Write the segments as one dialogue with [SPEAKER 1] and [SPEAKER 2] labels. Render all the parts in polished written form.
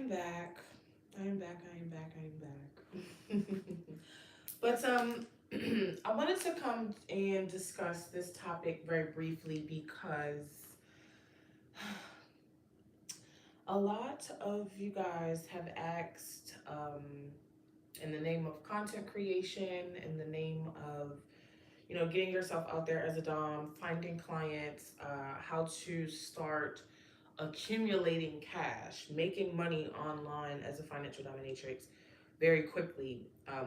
[SPEAKER 1] back. I am back. I am back. I am back. But I wanted to come and discuss this topic very briefly because a lot of you guys have asked, in the name of content creation, in the name of getting yourself out there as a dom, finding clients, how to start accumulating cash, making money online as a financial dominatrix very quickly,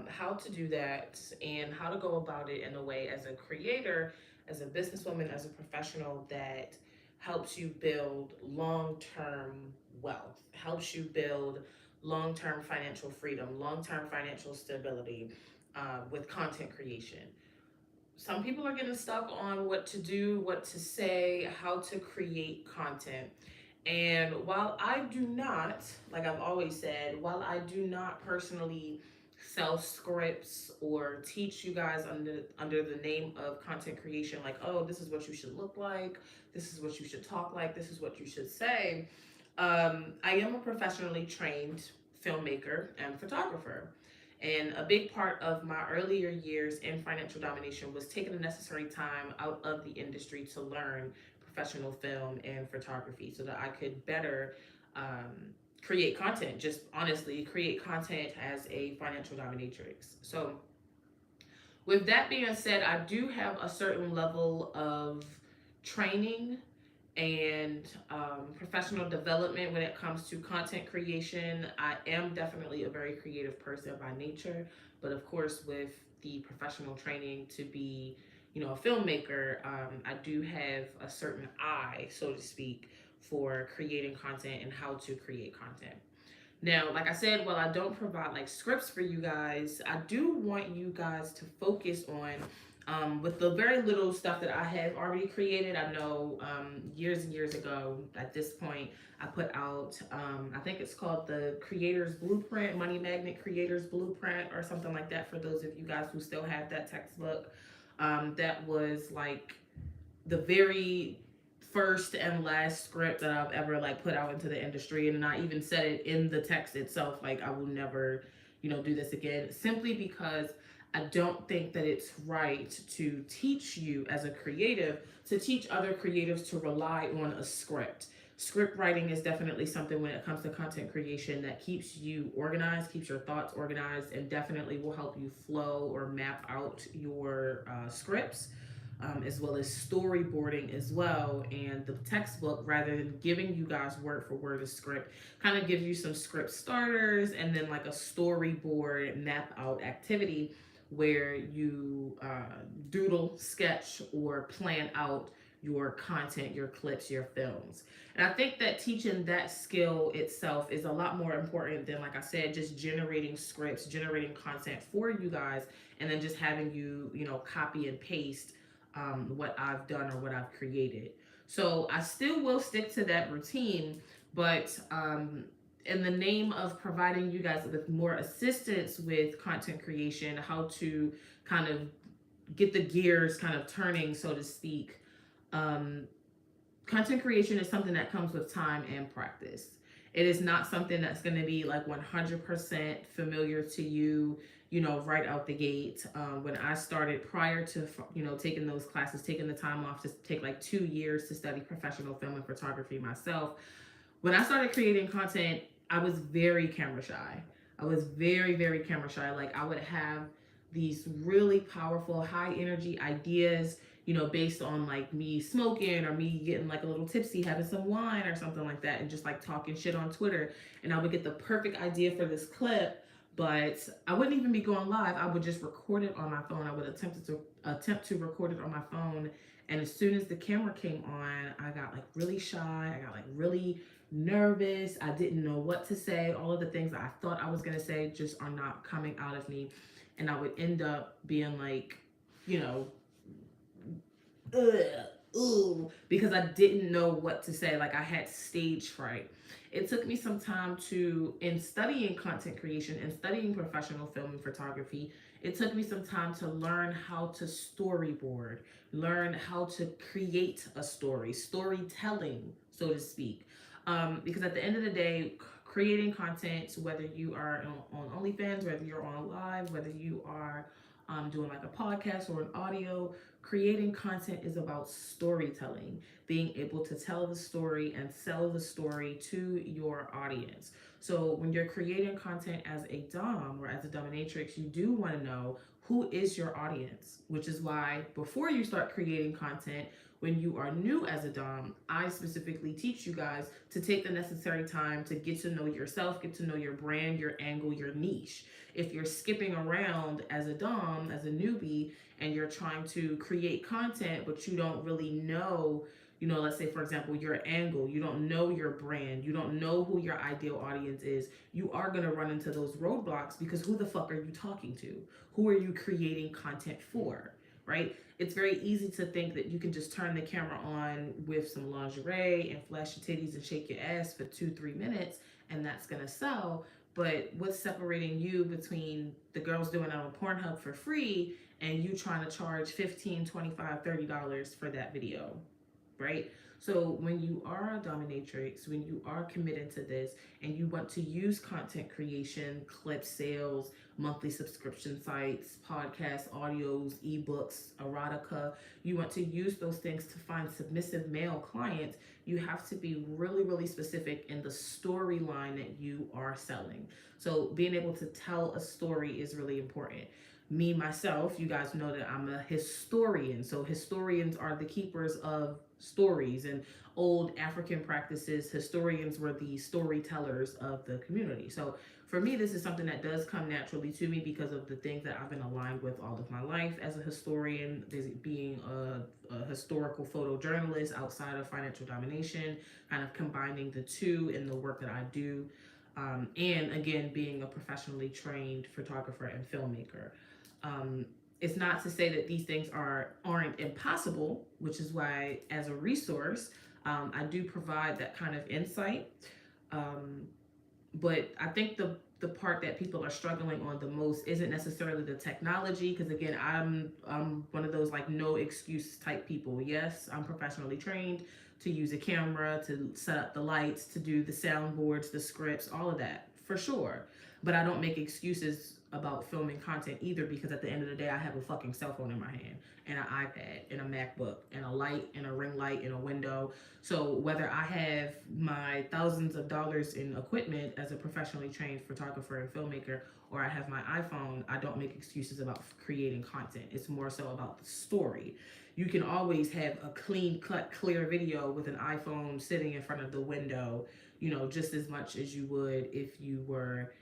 [SPEAKER 1] how to do that and how to go about it in a way as a creator, as a businesswoman, as a professional that helps you build long-term wealth, helps you build long-term financial freedom, long-term financial stability, with content creation. Some people are getting stuck on what to do, what to say, how to create content. And while I do not, like I've always said, while I do not personally sell scripts or teach you guys under the name of content creation, like, oh, this is what you should look like, this is what you should talk like, this is what you should say. I am a professionally trained filmmaker and photographer. And a big part of my earlier years in financial domination was taking the necessary time out of the industry to learn professional film and photography so that I could better create content, just honestly create content as a financial dominatrix. So, with that being said, I do have a certain level of training and professional development when it comes to content creation. I am definitely a very creative person by nature, but of course, with the professional training to be, a filmmaker, I do have a certain eye, so to speak, for creating content and how to create content. Now, like I said, while I don't provide like scripts for you guys, I do want you guys to focus on, with the very little stuff that I have already created. I know years and years ago, at this point, I put out, I think it's called the Creator's Blueprint, Money Magnet Creator's Blueprint, or something like that for those of you guys who still have that textbook. That was like the very first and last script that I've ever like put out into the industry, and I even said it in the text itself, like I will never, do this again, simply because I don't think that it's right to teach you as a creative to teach other creatives to rely on a script. Script writing is definitely something when it comes to content creation that keeps you organized, keeps your thoughts organized, and definitely will help you flow or map out your scripts, as well as storyboarding as well. And the textbook, rather than giving you guys word for word a script, kind of gives you some script starters and then like a storyboard map out activity where you doodle, sketch, or plan out your content, your clips, your films. And I think that teaching that skill itself is a lot more important than, like I said, just generating scripts, generating content for you guys, and then just having you, copy and paste what I've done or what I've created. So I still will stick to that routine, but in the name of providing you guys with more assistance with content creation, how to kind of get the gears kind of turning, so to speak. Um, Content creation is something that comes with time and practice. It is not something that's going to be like 100% familiar to you, right out the gate. When I started, prior to, taking those classes, taking the time off to take like 2 years to study professional film and photography myself, when I started creating content, I was very camera shy. I was very, very camera shy. Like I would have these really powerful, high energy ideas, based on like me smoking or me getting like a little tipsy, having some wine or something like that, and just like talking shit on Twitter. And I would get the perfect idea for this clip, but I wouldn't even be going live. I would just record it on my phone. I would attempt to record it on my phone. And as soon as the camera came on, I got like really shy. I got like really nervous. I didn't know what to say. All of the things that I thought I was going to say just are not coming out of me. And I would end up being like, you know, ooh, because I didn't know what to say. Like I had stage fright. It took me some time to, in studying content creation and studying professional film and photography, it took me some time to learn how to storyboard, learn how to create a story, storytelling, so to speak. Because at the end of the day, creating content, whether you are on OnlyFans, whether you're on live, whether you are doing like a podcast or an audio, creating content is about storytelling, being able to tell the story and sell the story to your audience. So when you're creating content as a Dom or as a dominatrix, you do want to know who is your audience, which is why before you start creating content, when you are new as a Dom, I specifically teach you guys to take the necessary time to get to know yourself, get to know your brand, your angle, your niche. If you're skipping around as a Dom, as a newbie, and you're trying to create content, but you don't really know, let's say, for example, your angle, you don't know your brand, you don't know who your ideal audience is, you are going to run into those roadblocks because who the fuck are you talking to? Who are you creating content for? Right? It's very easy to think that you can just turn the camera on with some lingerie and flash your titties and shake your ass for 2-3 minutes and that's gonna sell. But what's separating you between the girls doing it on Pornhub for free and you trying to charge 15, 25, $30 for that video? Right? So when you are a dominatrix, when you are committed to this and you want to use content creation, clip sales, monthly subscription sites, podcasts, audios, ebooks, erotica, you want to use those things to find submissive male clients, you have to be really, really specific in the storyline that you are selling. So being able to tell a story is really important. Me myself, you guys know that I'm a historian. So historians are the keepers of stories and old African practices. Historians were the storytellers of the community. So for me, this is something that does come naturally to me because of the things that I've been aligned with all of my life as a historian, being a historical photojournalist outside of financial domination, kind of combining the two in the work that I do. And again, being a professionally trained photographer and filmmaker. Um, it's not to say that these things aren't impossible, which is why, as a resource, I do provide that kind of insight. Um, but I think the part that people are struggling on the most isn't necessarily the technology, because again, I'm one of those like no excuse type people. Yes, I'm professionally trained to use a camera, to set up the lights, to do the soundboards, the scripts, all of that for sure. But I don't make excuses about filming content either, because at the end of the day, I have a fucking cell phone in my hand and an iPad and a MacBook and a light and a ring light and a window. So whether I have my thousands of dollars in equipment as a professionally trained photographer and filmmaker, or I have my iPhone, I don't make excuses about creating content. It's more so about the story. You can always have a clean cut, clear video with an iPhone sitting in front of the window, just as much as you would if you were,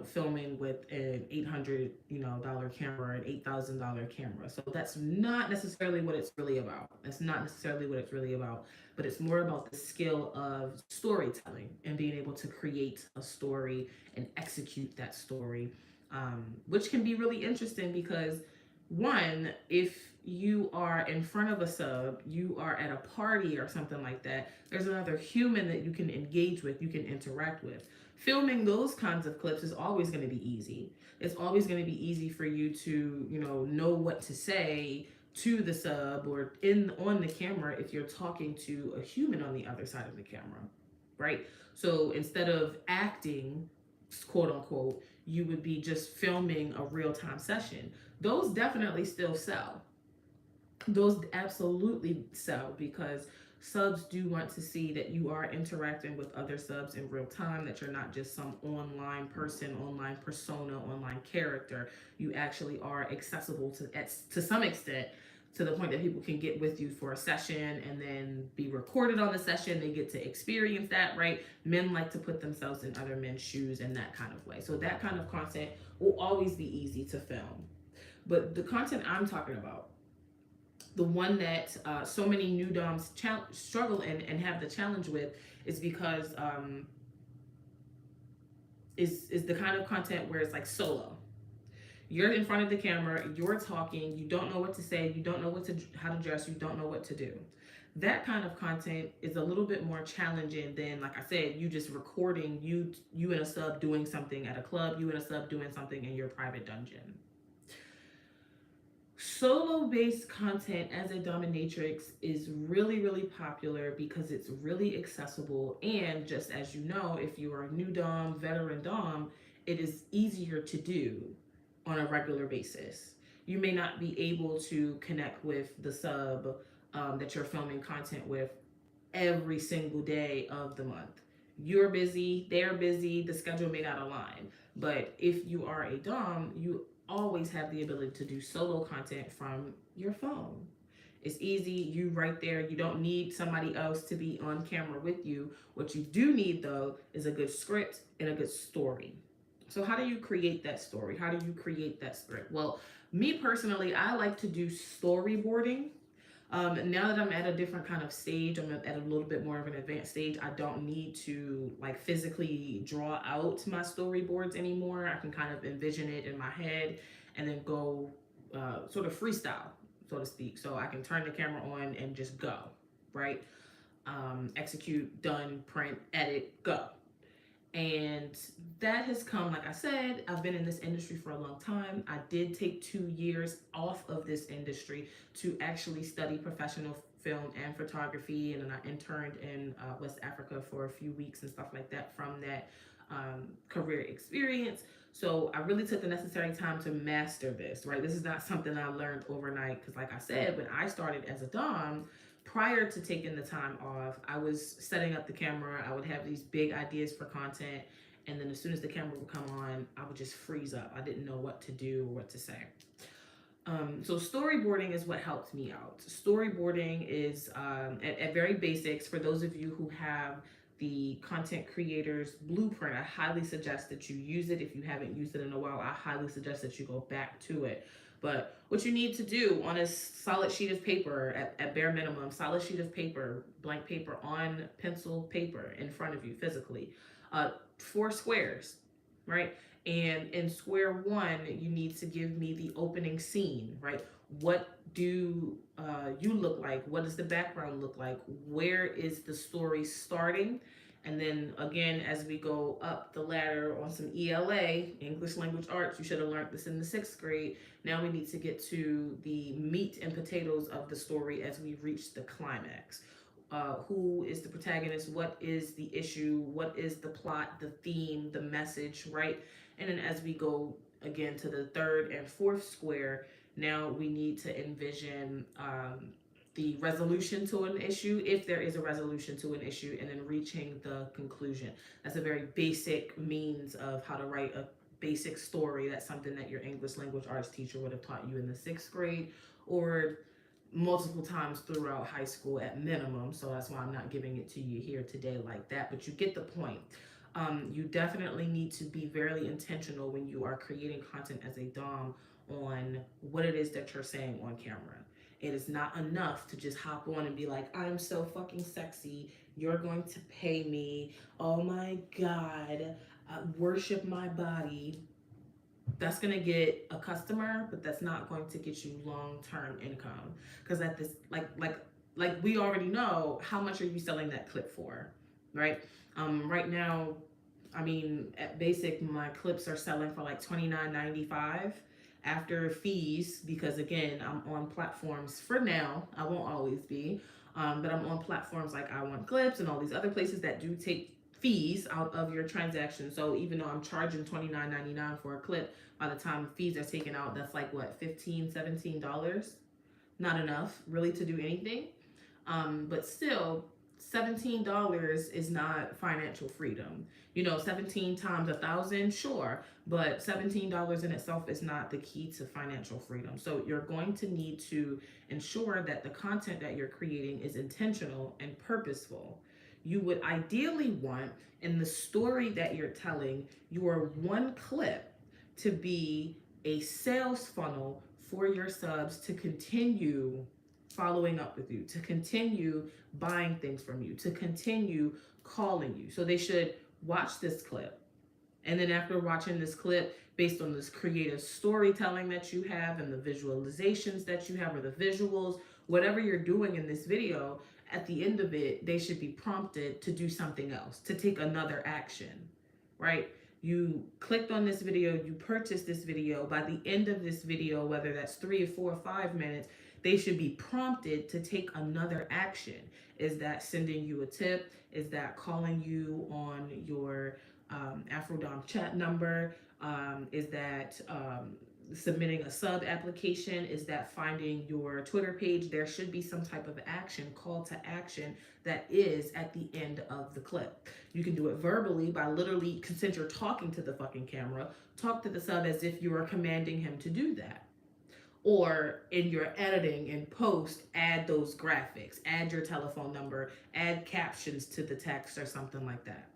[SPEAKER 1] filming with an $800 camera, an $8,000 camera. So that's not necessarily what it's really about. That's not necessarily what it's really about. But it's more about the skill of storytelling and being able to create a story and execute that story, which can be really interesting because, one, if you are in front of a sub, you are at a party or something like that, there's another human that you can engage with, you can interact with. Filming those kinds of clips is always going to be easy. It's always going to be easy for you to, know what to say to the sub or in on the camera if you're talking to a human on the other side of the camera, right? So instead of acting, quote unquote, you would be just filming a real-time session. Those definitely still sell. Those absolutely sell because subs do want to see that you are interacting with other subs in real time, that you're not just some online person, online persona, online character. You actually are accessible to some extent, to the point that people can get with you for a session and then be recorded on the session. They get to experience that, right? Men like to put themselves in other men's shoes in that kind of way. So that kind of content will always be easy to film. But the content I'm talking about, the one that so many new doms struggle and have the challenge with, is because is the kind of content where it's like solo. You're in front of the camera, you're talking, you don't know what to say, you don't know how to dress, you don't know what to do. That kind of content is a little bit more challenging than, like I said, you just recording you and a sub doing something at a club, you and a sub doing something in your private dungeon. Solo based content as a dominatrix is really, really popular because it's really accessible. And just as you know, if you are a new Dom, veteran Dom, it is easier to do on a regular basis. You may not be able to connect with the sub that you're filming content with every single day of the month. You're busy, they're busy, the schedule may not align. But if you are a Dom, you always have the ability to do solo content from your phone. It's easy, you right there. You don't need somebody else to be on camera with you. What you do need though is a good script and a good story. So, how do you create that story? How do you create that script? Well, me personally, I like to do storyboarding. Now that I'm at a different kind of stage, I'm at a little bit more of an advanced stage. I don't need to like physically draw out my storyboards anymore. I can kind of envision it in my head and then go sort of freestyle, so to speak. So I can turn the camera on and just go, right? Execute, done, print, edit, go. And that has come, like I said, I've been in this industry for a long time. I did take 2 years off of this industry to actually study professional film and photography. And then I interned in West Africa for a few weeks and stuff like that from that career experience. So I really took the necessary time to master this, right? This is not something I learned overnight because, like I said, when I started as a Dom, prior to taking the time off, I was setting up the camera. I would have these big ideas for content. And then as soon as the camera would come on, I would just freeze up. I didn't know what to do or what to say. So storyboarding is what helped me out. Storyboarding is at very basics. For those of you who have the content creators blueprint, I highly suggest that you use it. If you haven't used it in a while, I highly suggest that you go back to it. But what you need to do on a solid sheet of paper, at bare minimum, solid sheet of paper, blank paper on pencil paper in front of you physically, 4 squares, right? And in square one, you need to give me the opening scene, right? What do you look like? What does the background look like? Where is the story starting? And then again, as we go up the ladder on some ELA, English Language Arts, you should have learned this in the 6th grade. Now we need to get to the meat and potatoes of the story as we reach the climax. Who is the protagonist? What is the issue? What is the plot, the theme, the message, right? And then as we go again to the 3rd and 4th square, now we need to envision the resolution to an issue, if there is a resolution to an issue, and then reaching the conclusion. That's a very basic means of how to write a basic story. That's something that your English language arts teacher would have taught you in the 6th grade or multiple times throughout high school at minimum. So that's why I'm not giving it to you here today like that, but you get the point. You definitely need to be very intentional when you are creating content as a Dom on what it is that you're saying on camera. It is not enough to just hop on and be like, I'm so fucking sexy. You're going to pay me. Oh my God. Worship my body. That's going to get a customer, but that's not going to get you long-term income. Because at this, like we already know, how much are you selling that clip for, right? Right now, I mean, at basic, my clips are selling for like $29.95 after fees, because again, I'm on platforms for now. I won't always be, but I'm on platforms like I Want Clips and all these other places that do take fees out of your transaction. So even though I'm charging $29.99 for a clip, by the time fees are taken out, that's like what, $15, $17? Not enough really to do anything. But still, $17 is not financial freedom. You know, 17 times 1,000, sure, but $17 in itself is not the key to financial freedom. So you're going to need to ensure that the content that you're creating is intentional and purposeful. You would ideally want, in the story that you're telling, your one clip to be a sales funnel for your subs to continue following up with you, to continue buying things from you, to continue calling you. So they should watch this clip. And then after watching this clip, based on this creative storytelling that you have and the visualizations that you have, or the visuals, whatever you're doing in this video, at the end of it, they should be prompted to do something else, to take another action, right? You clicked on this video, you purchased this video. By the end of this video, whether that's 3 or 4 or 5 minutes, they should be prompted to take another action. Is that sending you a tip? Is that calling you on your AfroDomme chat number? Is that submitting a sub application? Is that finding your Twitter page? There should be some type of action, call to action, that is at the end of the clip. You can do it verbally by literally, since you're talking to the fucking camera, talk to the sub as if you are commanding him to do that. Or in your editing and post, add those graphics, add your telephone number, add captions to the text or something like that.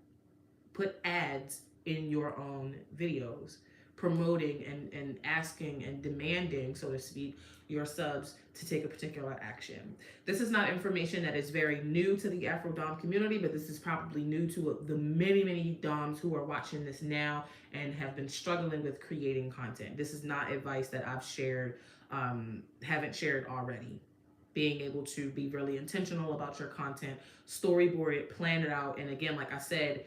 [SPEAKER 1] Put ads in your own videos, promoting and asking and demanding, so to speak, your subs to take a particular action. This is not information that is very new to the AfroDom community, but this is probably new to the many, many Doms who are watching this now and have been struggling with creating content. This is not advice that I've shared, haven't shared already. Being able to be really intentional about your content, storyboard it, plan it out, and again, like I said,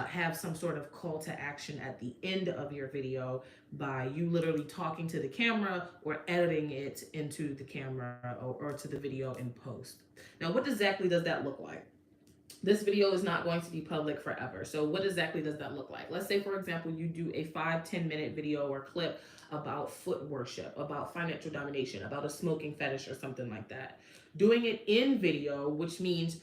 [SPEAKER 1] have some sort of call to action at the end of your video by you literally talking to the camera or editing it into the camera or to the video in post. Now, what exactly does that look like? This video is not going to be public forever. So what exactly does that look like? Let's say, for example, you do a 5-10 minute video or clip about foot worship, about financial domination, about a smoking fetish or something like that. Doing it in video, which means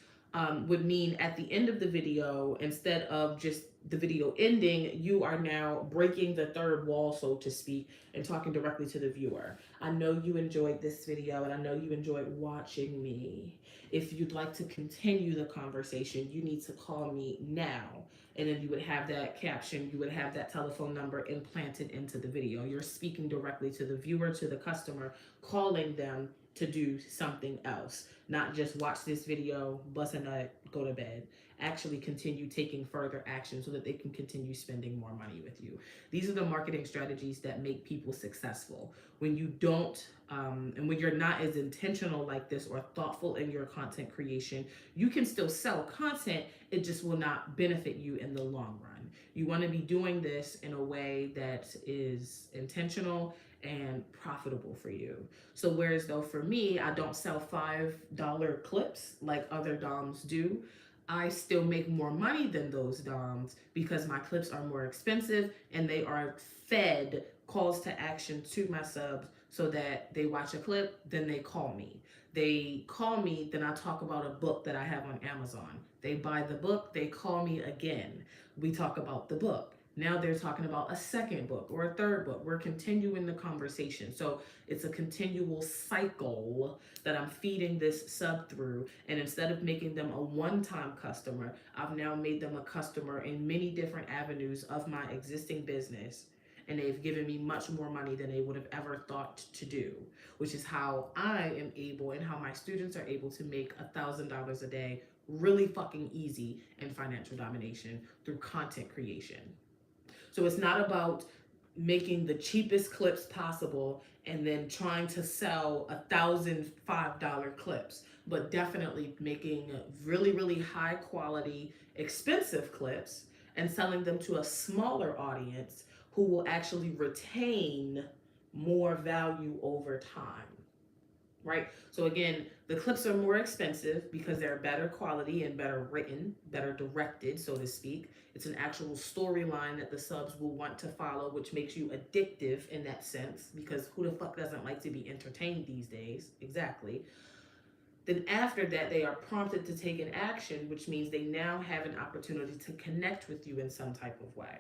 [SPEAKER 1] would mean at the end of the video, instead of just the video ending, you are now breaking the third wall, so to speak, and talking directly to the viewer. I know you enjoyed this video and I know you enjoyed watching me. If you'd like to continue the conversation, you need to call me now. And then you would have that caption, you would have that telephone number implanted into the video. You're speaking directly to the viewer, to the customer, calling them to do something else. Not just watch this video, bust a nut, go to bed. Actually continue taking further action so that they can continue spending more money with you. These are the marketing strategies that make people successful. When you don't, and when you're not as intentional like this or thoughtful in your content creation, you can still sell content, it just will not benefit you in the long run. You want to be doing this in a way that is intentional and profitable for you. So whereas though for me, I don't sell $5 clips like other DOMs do, I still make more money than those DOMs because my clips are more expensive and they are fed calls to action to my subs so that they watch a clip, then they call me. They call me, then I talk about a book that I have on Amazon. They buy the book, they call me again. We talk about the book. Now they're talking about a second book or a third book. We're continuing the conversation. So it's a continual cycle that I'm feeding this sub through. And instead of making them a one-time customer, I've now made them a customer in many different avenues of my existing business. And they've given me much more money than they would have ever thought to do, which is how I am able and how my students are able to make $1,000 a day really fucking easy in financial domination through content creation. So it's not about making the cheapest clips possible and then trying to sell $1,005 clips, but definitely making really, really high quality, expensive clips and selling them to a smaller audience who will actually retain more value over time. Right? So again, the clips are more expensive because they're better quality and better written, better directed, so to speak. It's an actual storyline that the subs will want to follow, which makes you addictive in that sense, because who the fuck doesn't like to be entertained these days? Exactly. Then after that, they are prompted to take an action, which means they now have an opportunity to connect with you in some type of way,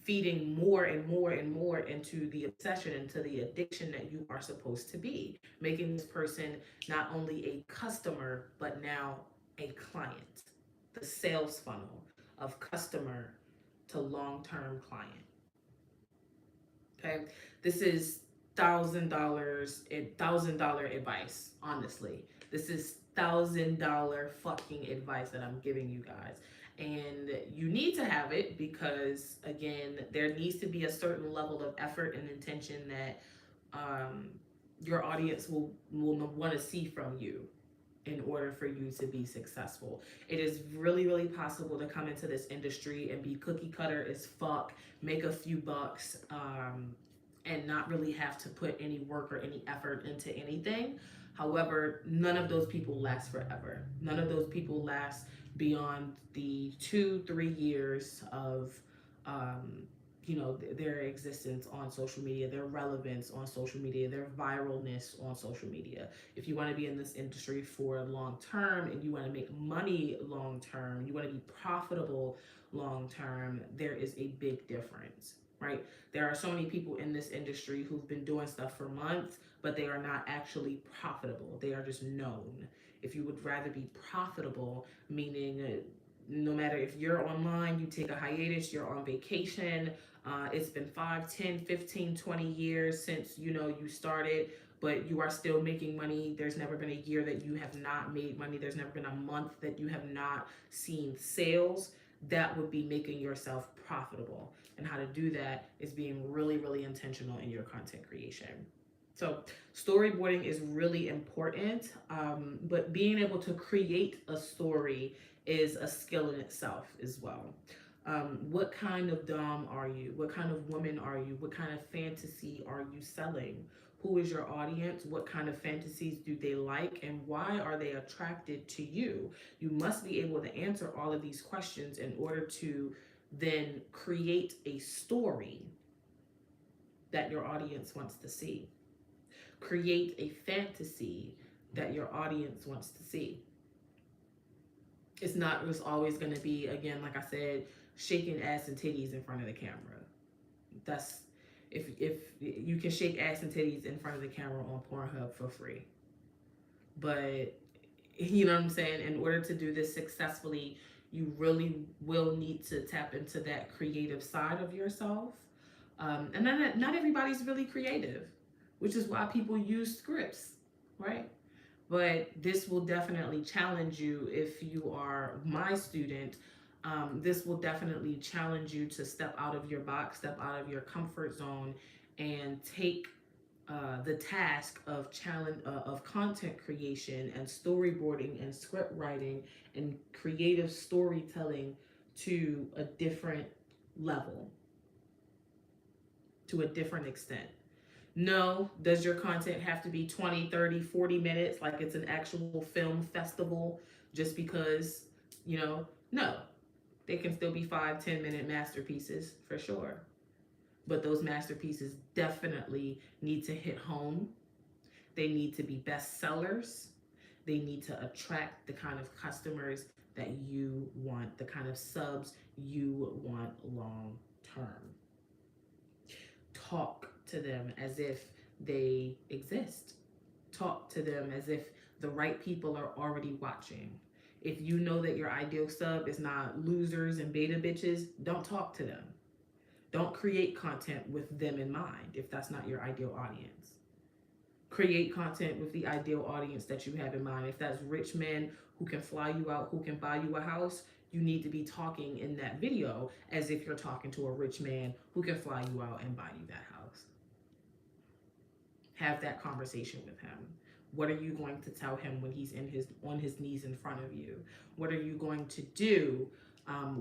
[SPEAKER 1] feeding more and more and more into the obsession, into the addiction that you are supposed to be, making this person not only a customer, but now a client. The sales funnel of customer to long-term client. Okay, this is $1,000 advice. Honestly, this is $1,000 fucking advice that I'm giving you guys. And you need to have it because, again, there needs to be a certain level of effort and intention that your audience will want to see from you in order for you to be successful. It is really, really possible to come into this industry and be cookie cutter as fuck, make a few bucks, and not really have to put any work or any effort into anything. However, none of those people last forever. None of those people last beyond the 2, 3 years of um, their existence on social media, their relevance on social media, their viralness on social media. If you want to be in this industry for long term and you want to make money long term, you want to be profitable long term, there is a big difference, right? There are so many people in this industry who've been doing stuff for months, but they are not actually profitable. They are just known. If you would rather be profitable, meaning no matter if you're online, you take a hiatus, you're on vacation, it's been 5, 10, 15, 20 years since you started, but you are still making money. There's never been a year that you have not made money. There's never been a month that you have not seen sales. That would be making yourself profitable. And how to do that is being really, really intentional in your content creation. So storyboarding is really important, but being able to create a story is a skill in itself as well. What kind of dom are you? What kind of woman are you? What kind of fantasy are you selling? Who is your audience? What kind of fantasies do they like? And why are they attracted to you? You must be able to answer all of these questions in order to then create a story that your audience wants to see. Create a fantasy that your audience wants to see. It's not just always going to be, again, like I said, shaking ass and titties in front of the camera. That's if you can shake ass and titties in front of the camera on Pornhub for free. But you know what I'm saying? In order to do this successfully, you really will need to tap into that creative side of yourself. And then not everybody's really creative, which is why people use scripts, right? But this will definitely challenge you if you are my student. This will definitely challenge you to step out of your box, step out of your comfort zone, and take the task of of content creation and storyboarding and script writing and creative storytelling to a different level, to a different extent. No, does your content have to be 20, 30, 40 minutes like it's an actual film festival just because, no. They can still be 5, 10 minute masterpieces for sure. But those masterpieces definitely need to hit home. They need to be bestsellers. They need to attract the kind of customers that you want, the kind of subs you want long term. Talk to them as if they exist. Talk to them as if the right people are already watching. If you know that your ideal sub is not losers and beta bitches, don't talk to them. Don't create content with them in mind if that's not your ideal audience. Create content with the ideal audience that you have in mind. If that's rich men who can fly you out, who can buy you a house, you need to be talking in that video as if you're talking to a rich man who can fly you out and buy you that house. Have that conversation with him. What are you going to tell him when he's on his knees in front of you? What are you going to do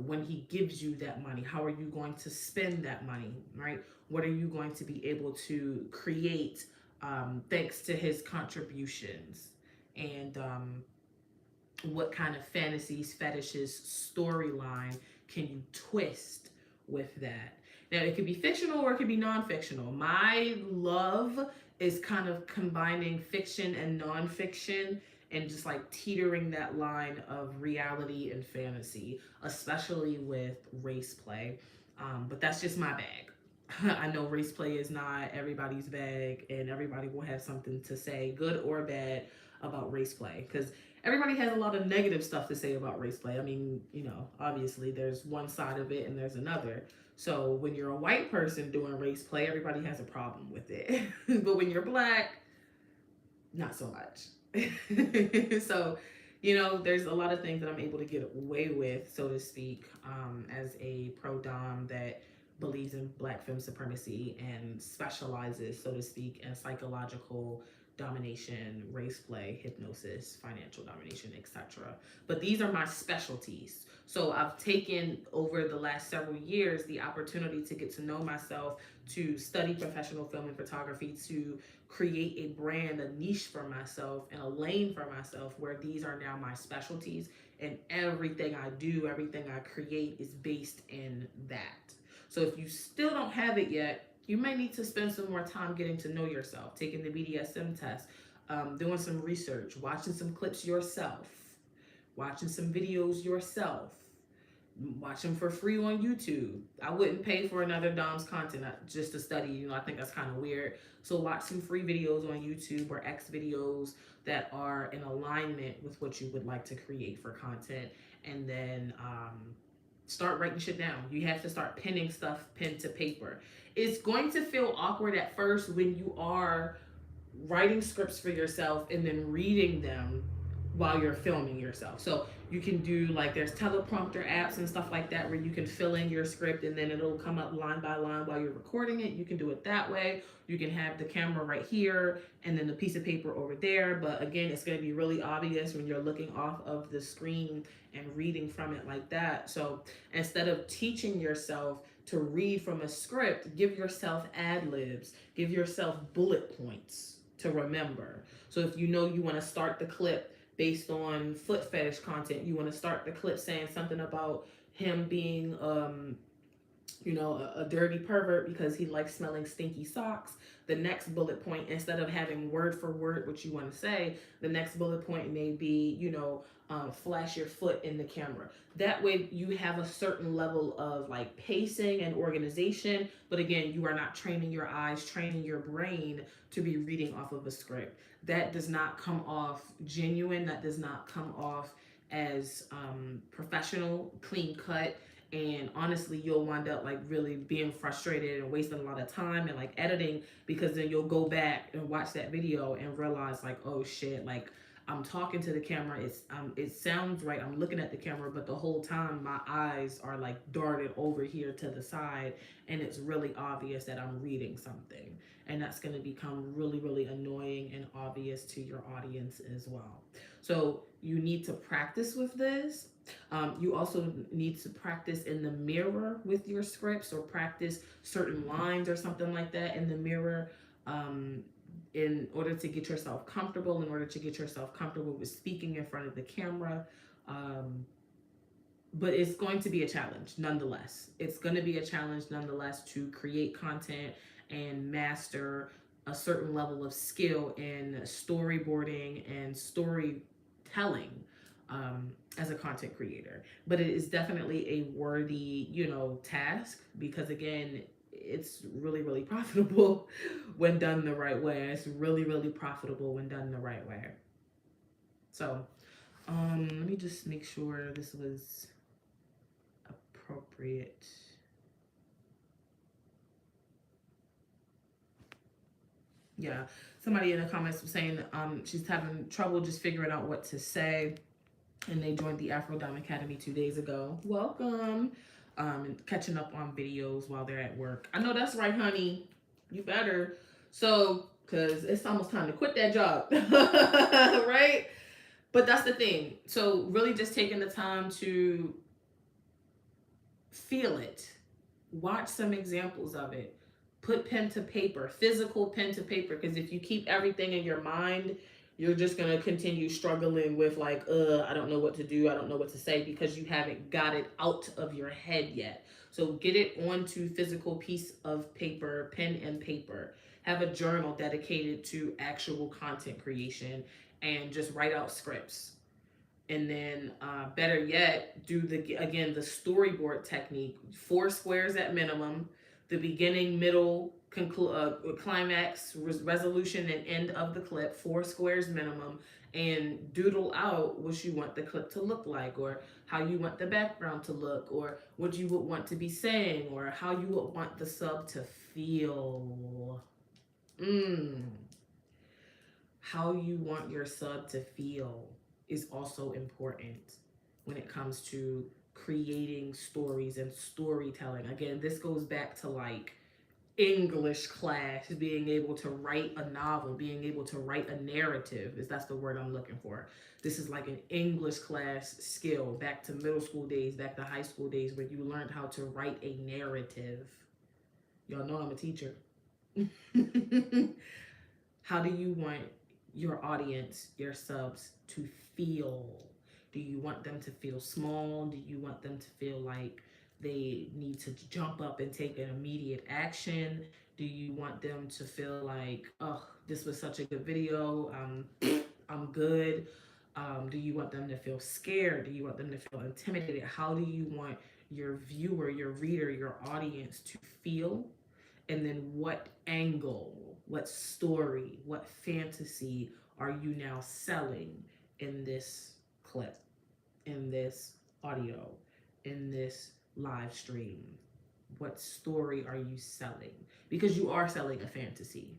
[SPEAKER 1] when he gives you that money? How are you going to spend that money, right? What are you going to be able to create thanks to his contributions? And what kind of fantasies, fetishes, storyline can you twist with that? Now, it could be fictional or it could be non-fictional. My love is kind of combining fiction and non-fiction and just like teetering that line of reality and fantasy, especially with race play. But that's just my bag. I know race play is not everybody's bag, and everybody will have something to say, good or bad, about race play, because everybody has a lot of negative stuff to say about race play. I mean, obviously there's one side of it and there's another. So when you're a white person doing race play, everybody has a problem with it. But when you're black, not so much. So, there's a lot of things that I'm able to get away with, so to speak, as a pro-dom that believes in black femme supremacy and specializes, so to speak, in psychological domination, race play, hypnosis, financial domination, etc. But these are my specialties. So I've taken over the last several years the opportunity to get to know myself, to study professional film and photography, to create a brand, a niche for myself, and a lane for myself where these are now my specialties. And everything I do, everything I create is based in that. So if you still don't have it yet, you may need to spend some more time getting to know yourself, taking the BDSM test, doing some research, watching some clips yourself, watching some videos yourself, watch them for free on YouTube. I wouldn't pay for another Dom's content just to study. I think that's kind of weird. So watch some free videos on YouTube or X videos that are in alignment with what you would like to create for content, and then start writing shit down. You have to start penning stuff pen to paper. It's going to feel awkward at first when you are writing scripts for yourself and then reading them while you're filming yourself. So you can do, like, there's teleprompter apps and stuff like that where you can fill in your script and then it'll come up line by line while you're recording it. You can do it that way. You can have the camera right here and then the piece of paper over there. But again, it's going to be really obvious when you're looking off of the screen and reading from it like that. So instead of teaching yourself to read from a script, give yourself ad libs, give yourself bullet points to remember. So if you want to start the clip based on foot fetish content, you want to start the clip saying something about him being a dirty pervert because he likes smelling stinky socks. The next bullet point, instead of having word for word what you want to say, the next bullet point may be, flash your foot in the camera. That way you have a certain level of like pacing and organization, but again, you are not training your eyes, training your brain to be reading off of a script. That does not come off genuine. That does not come off as professional, clean cut. And honestly, you'll wind up like really being frustrated and wasting a lot of time and like editing, because then you'll go back and watch that video and realize like, oh shit, like I'm talking to the camera, it sounds right, I'm looking at the camera, but the whole time my eyes are like darted over here to the side, and it's really obvious that I'm reading something. And that's going to become really, really annoying and obvious to your audience as well. So you need to practice with this. You also need to practice in the mirror with your scripts, or practice certain lines or something like that in the mirror, in order to get yourself comfortable, with speaking in front of the camera. But it's going to be a challenge nonetheless. It's going to be a challenge nonetheless to create content and master a certain level of skill in storyboarding and storytelling, as a content creator. But it is definitely a worthy, task, because again, it's really, really profitable when done the right way. It's really, really profitable when done the right way. So, let me just make sure this was appropriate. Yeah, somebody in the comments was saying she's having trouble just figuring out what to say, and they joined the AfroDomme Academy 2 days ago. Welcome. And catching up on videos while they're at work. I know that's right, honey. You better. So, because it's almost time to quit that job, right? But that's the thing. So, really just taking the time to feel it, watch some examples of it, put pen to paper, physical pen to paper, because if you keep everything in your mind, you're just going to continue struggling with like, I don't know what to do, I don't know what to say, because you haven't got it out of your head yet. So get it onto physical piece of paper, pen and paper. Have a journal dedicated to actual content creation, and just write out scripts. And then better yet, do the storyboard technique. 4 squares at minimum, the beginning, middle, climax, resolution, and end of the clip. 4 squares minimum, and doodle out what you want the clip to look like, or how you want the background to look, or what you would want to be saying, or how you would want the sub to feel. How you want your sub to feel is also important when it comes to creating stories and storytelling. Again, this goes back to like English class, being able to write a novel, being able to write a narrative, is that's the word I'm looking for. This is like an English class skill, back to middle school days, back to high school days, where you learned how to write a narrative. Y'all know I'm a teacher. How do you want your audience, your subs, to feel? Do you want them to feel small? Do you want them to feel like they need to jump up and take an immediate action? Do you want them to feel like, oh, this was such a good video, I'm good? Do you want them to feel scared? Do you want them to feel intimidated? How do you want your viewer, your reader, your audience to feel? And then what angle, what story, what fantasy are you now selling in this clip, in this audio, in this live stream? What story are you selling? Because you are selling a fantasy,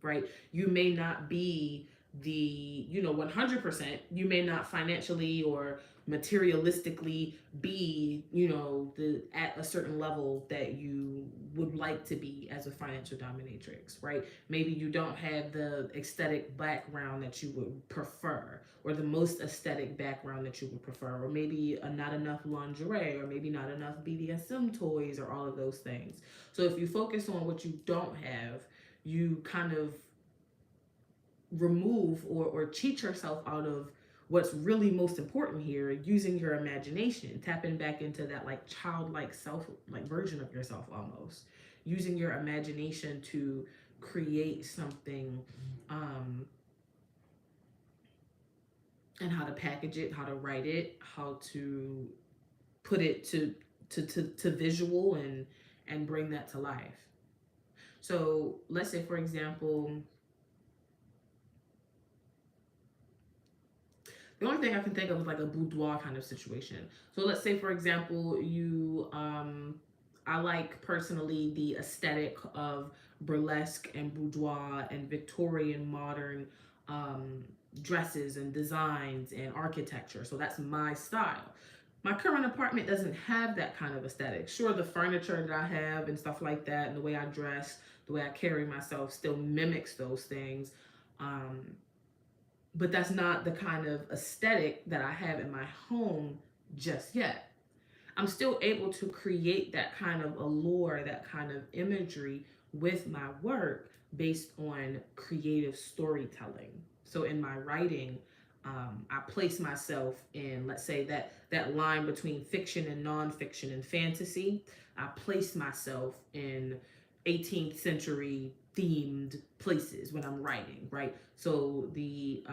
[SPEAKER 1] right? You may not be the, 100%, you may not financially or materialistically be, the at a certain level that you would like to be as a financial dominatrix, right? Maybe you don't have the aesthetic background that you would prefer, or the most aesthetic background that you would prefer, or maybe not enough lingerie, or maybe not enough BDSM toys, or all of those things. So if you focus on what you don't have, you kind of remove or cheat yourself out of what's really most important here, using your imagination, tapping back into that like childlike self, like version of yourself almost, using your imagination to create something, and how to package it, how to write it, how to put it to visual and bring that to life. So let's say, for example, the only thing I can think of is like a boudoir kind of situation. So let's say, for example, I like personally the aesthetic of burlesque and boudoir and Victorian modern um, dresses and designs and architecture. So that's my style. My current apartment doesn't have that kind of aesthetic. Sure, the furniture that I have and stuff like that, and the way I dress, the way I carry myself, still mimics those things. Um, but that's not the kind of aesthetic that I have in my home just yet. I'm still able to create that kind of allure, that kind of imagery with my work based on creative storytelling. So in my writing, I place myself in, let's say, that line between fiction and nonfiction and fantasy. I place myself in 18th century themed places when I'm writing, right? So the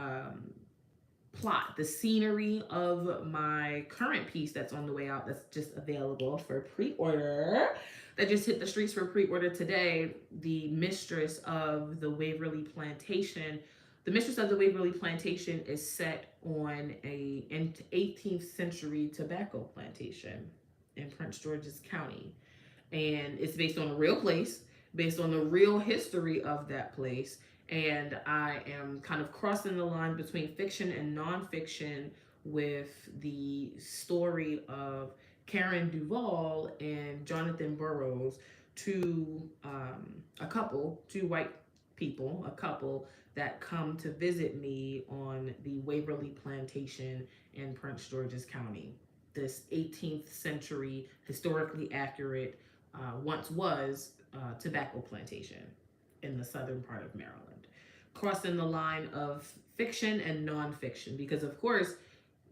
[SPEAKER 1] plot, the scenery of my current piece that's on the way out, that's just available for pre-order, that just hit the streets for pre-order today. The mistress of the Waverly Plantation is set on a 18th century tobacco plantation in Prince George's County, and it's based on a real place, based on the real history of that place. And I am kind of crossing the line between fiction and nonfiction with the story of Karen Duvall and Jonathan Burroughs, two white people, a couple that come to visit me on the Waverly Plantation in Prince George's County. This 18th century, historically accurate, once was tobacco plantation in the southern part of Maryland, crossing the line of fiction and nonfiction, because of course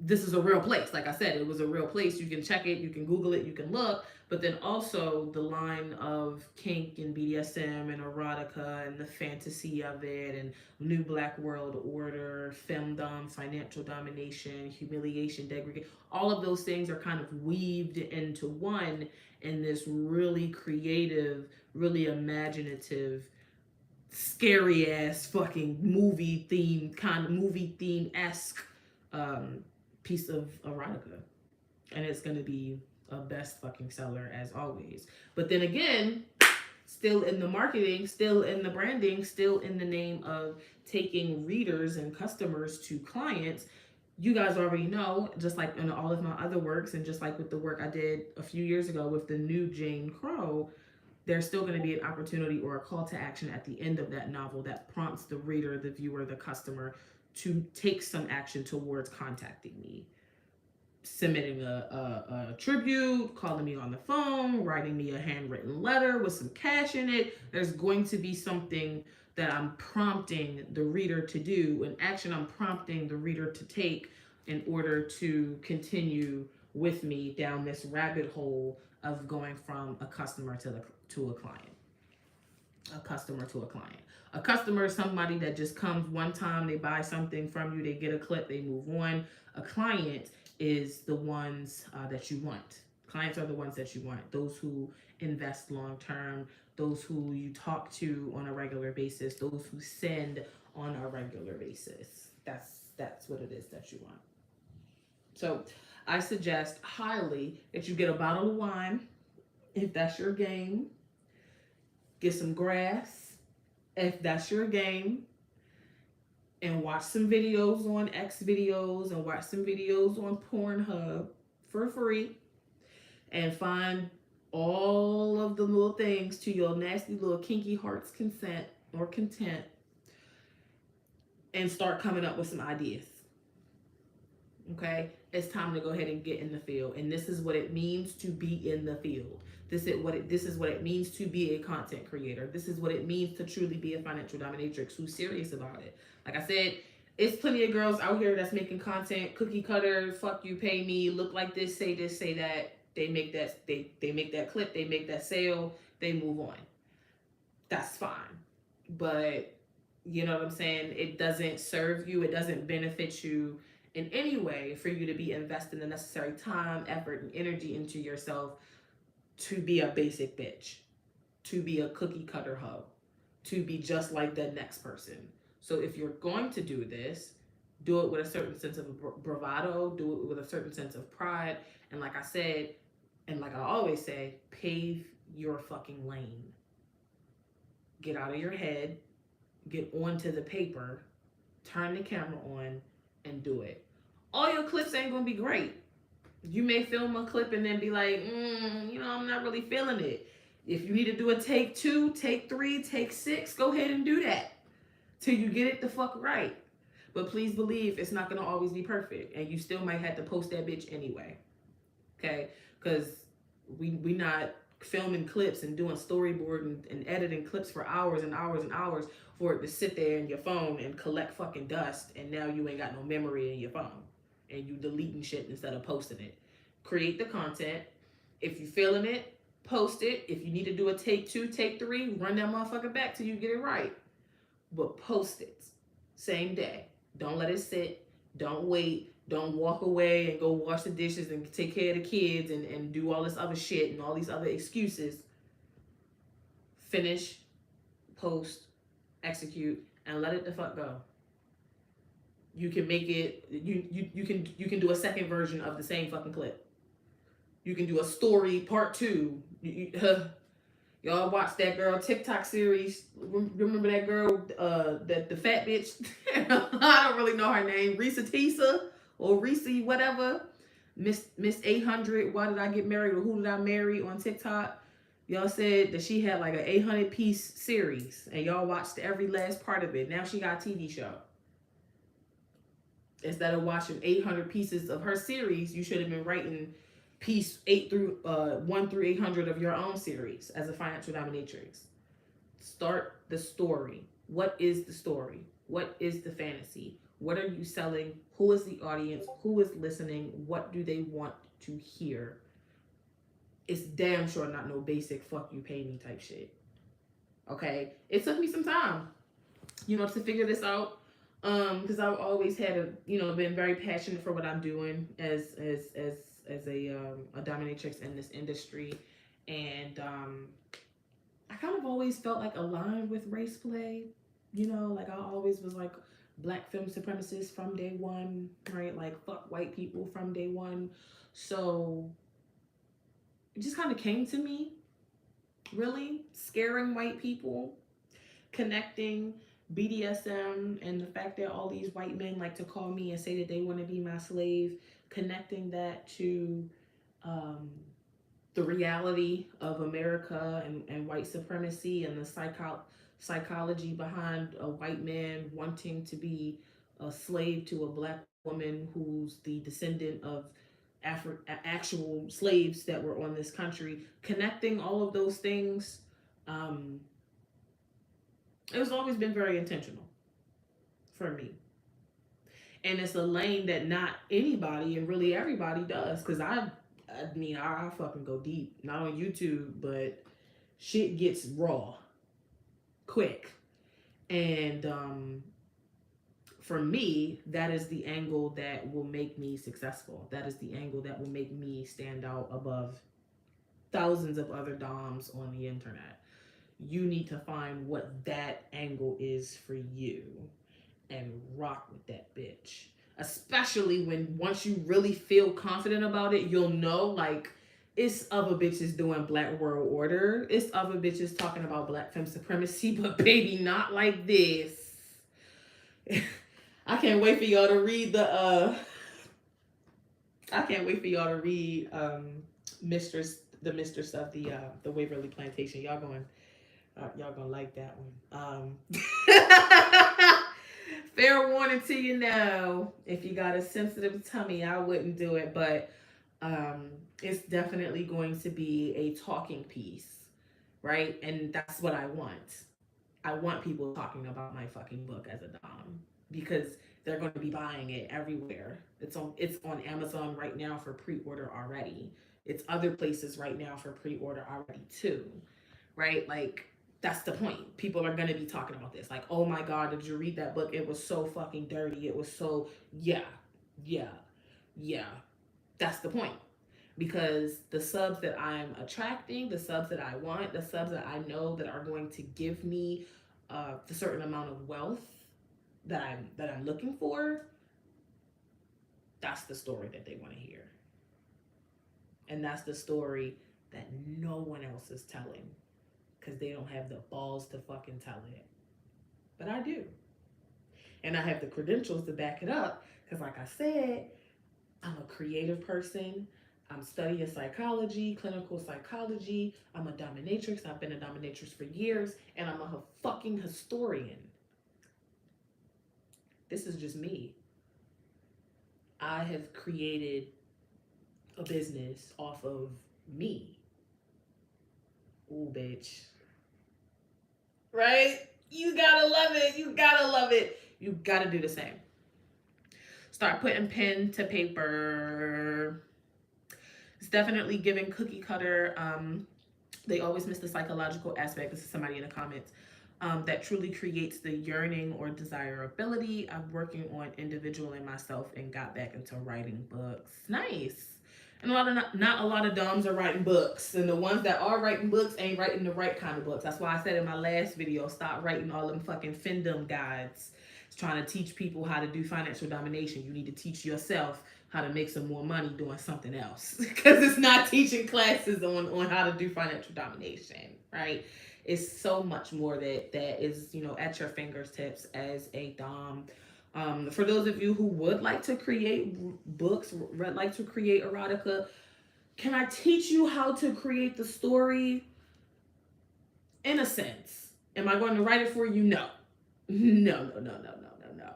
[SPEAKER 1] this is a real place. Like I said, it was a real place. You can check it, you can Google it, you can look. But then also the line of kink and BDSM and erotica and the fantasy of it, and New Black World Order, femdom, financial domination, humiliation, degradation. All of those things are kind of weaved into one in this really creative, really imaginative, scary ass fucking movie theme esque um, piece of erotica, and it's gonna be a best fucking seller as always. But then again, still in the marketing, still in the branding, still in the name of taking readers and customers to clients. You guys already know, just like in all of my other works, and just like with the work I did a few years ago with the new Jane Crow, there's still going to be an opportunity or a call to action at the end of that novel that prompts the reader, the viewer, the customer to take some action towards contacting me, submitting a tribute, calling me on the phone, writing me a handwritten letter with some cash in it. There's going to be something that I'm prompting the reader to do, an action I'm prompting the reader to take in order to continue with me down this rabbit hole of going from a customer to a client. A customer to a client. A customer is somebody that just comes one time, they buy something from you, they get a clip, they move on. A client is the ones that you want. Clients are the ones that you want. Those who invest long term, those who you talk to on a regular basis, those who send on a regular basis. That's what it is that you want. So I suggest highly that you get a bottle of wine, if that's your game. Get some grass, if that's your game, and watch some videos on X videos and watch some videos on Pornhub for free, and find all of the little things to your nasty little kinky heart's consent or content, and start coming up with some ideas. Okay, it's time to go ahead and get in the field, and this is what it means to be in the field. This is what it means to be a content creator. This is what it means to truly be a financial dominatrix who's serious about it. Like I said, it's plenty of girls out here that's making content cookie cutter, fuck you, pay me, look like this, say that. They make that they make that clip, they make that sale, they move on. That's fine, but you know what I'm saying? It doesn't serve you. It doesn't benefit you in any way for you to be investing the necessary time, effort, and energy into yourself to be a basic bitch, to be a cookie cutter hoe, to be just like the next person. So if you're going to do this, do it with a certain sense of bravado, do it with a certain sense of pride, and like I said, and like I always say, pave your fucking lane. Get out of your head, get onto the paper, turn the camera on, and do it. All your clips ain't gonna be great. You may film a clip and then be like, I'm not really feeling it. If you need to do a take 2, take 3, take 6, go ahead and do that till you get it the fuck right. But please believe it's not gonna always be perfect, and you still might have to post that bitch anyway. Okay, because we not filming clips and doing storyboarding and editing clips for hours and hours and hours for it to sit there in your phone and collect fucking dust, and now you ain't got no memory in your phone and you deleting shit instead of posting it. Create the content. If you feeling it, post it. If you need to do a take 2, take 3, run that motherfucker back till you get it right. But post it. Same day. Don't let it sit. Don't wait. Don't walk away and go wash the dishes and take care of the kids and do all this other shit and all these other excuses. Finish, post, execute, and let it the fuck go. You can make it, you can do a second version of the same fucking clip. You can do a story part 2. Y'all watch that girl TikTok series. Remember that girl, the fat bitch? I don't really know her name. Risa Tisa or Reese whatever. Miss 800. Why did I get married, or who did I marry on TikTok? Y'all said that she had like an 800-piece series, and y'all watched every last part of it. Now she got a TV show. Instead of watching 800 pieces of her series, you should have been writing piece 1 through 800 of your own series as a financial dominatrix. Start the story. What is the story? What is the fantasy? What are you selling? Who is the audience? Who is listening? What do they want to hear? It's damn sure not no basic fuck you pay me type shit. Okay? It took me some time, to figure this out. Because I've always had been very passionate for what I'm doing as a dominatrix in this industry, and I kind of always felt like aligned with race play. Like I always was like black film supremacist from day one, right? Like fuck white people from day one. So it just kind of came to me, really scaring white people, connecting BDSM and the fact that all these white men like to call me and say that they want to be my slave, connecting that to the reality of America and white supremacy and the psychology behind a white man wanting to be a slave to a black woman who's the descendant of actual slaves that were on this country, connecting all of those things, um, it has always been very intentional for me. And it's a lane that not anybody and really everybody does. Cause I mean, I fucking go deep, not on YouTube, but shit gets raw quick. And for me, that is the angle that will make me successful. That is the angle that will make me stand out above thousands of other DOMs on the internet. You need to find what that angle is for you and rock with that bitch. Especially when once you really feel confident about it, you'll know like it's other bitches doing Black World Order. It's other bitches talking about Black femme supremacy, but baby, not like this. I can't wait for y'all to read I can't wait for y'all to read Mistress of the Waverly Plantation. Y'all gonna like that one. Fair warning to you now. If you got a sensitive tummy, I wouldn't do it, but it's definitely going to be a talking piece, right? And that's what I want. I want people talking about my fucking book as a dom because they're going to be buying it everywhere. It's on Amazon right now for pre-order already. It's other places right now for pre-order already too, right? Like that's the point. People are going to be talking about this. Like, oh my God, did you read that book? It was so fucking dirty. It was so, yeah, yeah, yeah. That's the point. Because the subs that I'm attracting, the subs that I want, the subs that I know that are going to give me the certain amount of wealth that I'm looking for, that's the story that they want to hear. And that's the story that no one else is telling because they don't have the balls to fucking tell it. But I do. And I have the credentials to back it up because, like I said, I'm a creative person. I'm studying psychology, clinical psychology. I'm a dominatrix. I've been a dominatrix for years. And I'm a fucking historian. This is just me. I have created a business off of me. Ooh, bitch. Right? You gotta love it. You gotta love it. You gotta do the same. Start putting pen to paper. It's definitely giving cookie cutter. They always miss the psychological aspect. This is somebody in the comments. That truly creates the yearning or desirability. I'm working on individual and myself and got back into writing books. Nice. And not a lot of doms are writing books, and the ones that are writing books ain't writing the right kind of books. That's why I said in my last video, stop writing all them fucking findom guides. It's trying to teach people how to do financial domination. You need to teach yourself how to make some more money doing something else, because it's not teaching classes on how to do financial domination, right? It's so much more that is at your fingertips as a dom. For those of you who would like to create books, like to create erotica, can I teach you how to create the story? In a sense. Am I going to write it for you? No. No, no, no, no, no, no, no.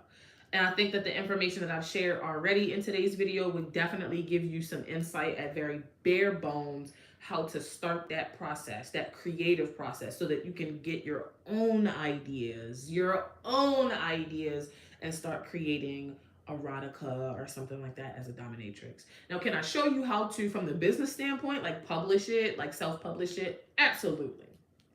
[SPEAKER 1] And I think that the information that I've shared already in today's video would definitely give you some insight at very bare bones how to start that process, that creative process, so that you can get your own ideas, and start creating erotica or something like that as a dominatrix. Now, can I show you how to, from the business standpoint, like publish it, like self-publish it? Absolutely.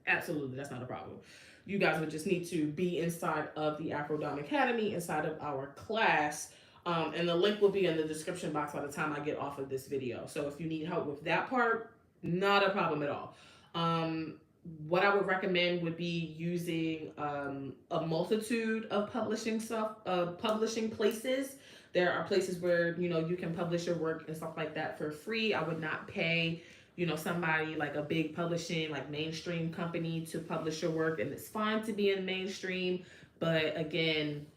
[SPEAKER 1] Absolutely, that's not a problem. You guys would just need to be inside of the AfroDomme Academy, inside of our class. And the link will be in the description box by the time I get off of this video. So if you need help with that part, not a problem at all. What I would recommend would be using a multitude of publishing places. There are places where you can publish your work and stuff like that for free. I would not pay somebody like a big publishing, like mainstream company to publish your work, and it's fine to be in mainstream, but again,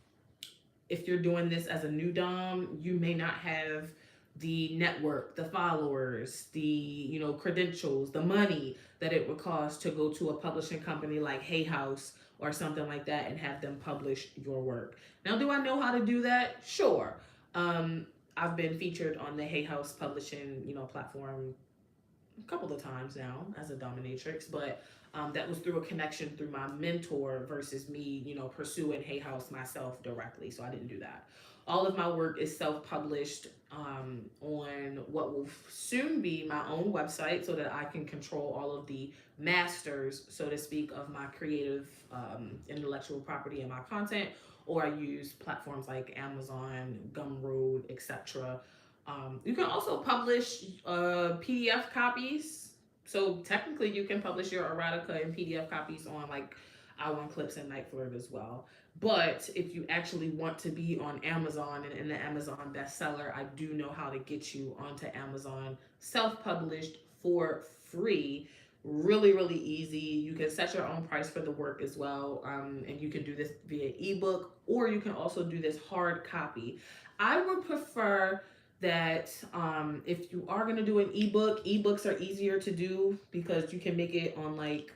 [SPEAKER 1] if you're doing this as a new dom, you may not have the network, the followers, the credentials, the money that it would cost to go to a publishing company like Hay House or something like that and have them publish your work. Now, do I know how to do that? Sure. Um, I've been featured on the Hay House publishing platform a couple of times now as a dominatrix, but that was through a connection through my mentor versus me, pursuing Hay House myself directly. So I didn't do that. All of my work is self-published on what will soon be my own website, so that I can control all of the masters, so to speak, of my creative intellectual property and my content. Or I use platforms like Amazon, Gumroad, etc. You can also publish PDF copies. So technically, you can publish your erotica in PDF copies on like I Want Clips and Night Flirt as well. But if you actually want to be on Amazon and in the Amazon bestseller, I do know how to get you onto Amazon self published for free. Really, really easy. You can set your own price for the work as well. And you can do this via ebook, or you can also do this hard copy. I would prefer that if you are going to do an ebook, ebooks are easier to do because you can make it on like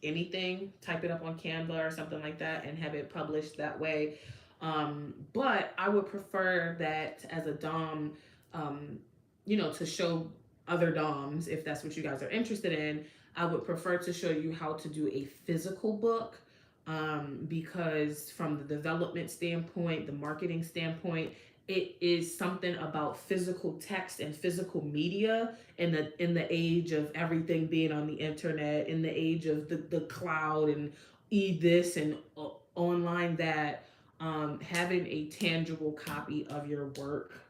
[SPEAKER 1] anything, type it up on Canva or something like that and have it published that way. But I would prefer that as a Dom, um, to show other Doms, if that's what you guys are interested in, I would prefer to show you how to do a physical book. Because from the development standpoint, the marketing standpoint, it is something about physical text and physical media in the age of everything being on the internet, in the age of the cloud and this and online, that having a tangible copy of your work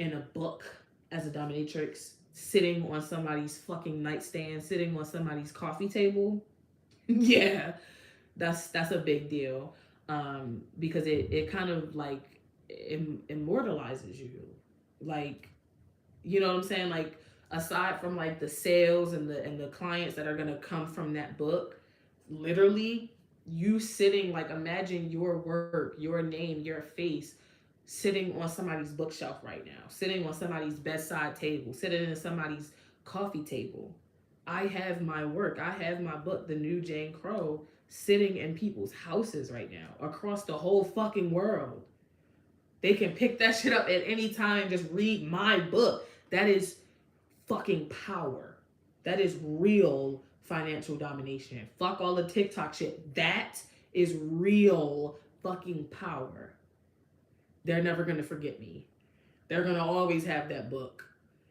[SPEAKER 1] in a book as a dominatrix, sitting on somebody's fucking nightstand, sitting on somebody's coffee table, yeah, that's a big deal. Because it kind of like immortalizes you, like, you know what I'm saying, like, aside from like the sales and the clients that are going to come from that book, literally you sitting, like, imagine your work, your name, your face sitting on somebody's bookshelf right now, sitting on somebody's bedside table, sitting in somebody's coffee table. I have my work, I have my book, The New Jane Crow, sitting in people's houses right now across the whole fucking world. They can pick that shit up at any time and just read my book. That is fucking power. That is real financial domination. Fuck all the TikTok shit. That is real fucking power. They're never gonna forget me. They're gonna always have that book.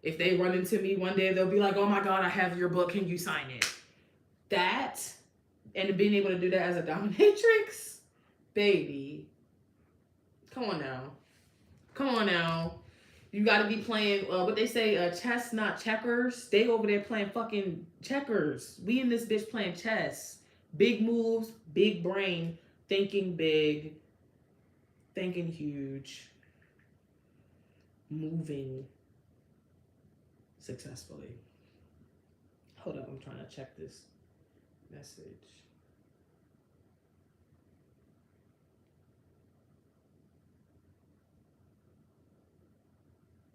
[SPEAKER 1] If they run into me one day, they'll be like, "Oh my god, I have your book. Can you sign it?" That, and being able to do that as a dominatrix, baby. Come on now. Come on now. You got to be playing what they say, chess, not checkers. They over there playing fucking checkers. We in this bitch playing chess. Big moves, big brain, thinking big, thinking huge, moving successfully. Hold up, I'm trying to check this message.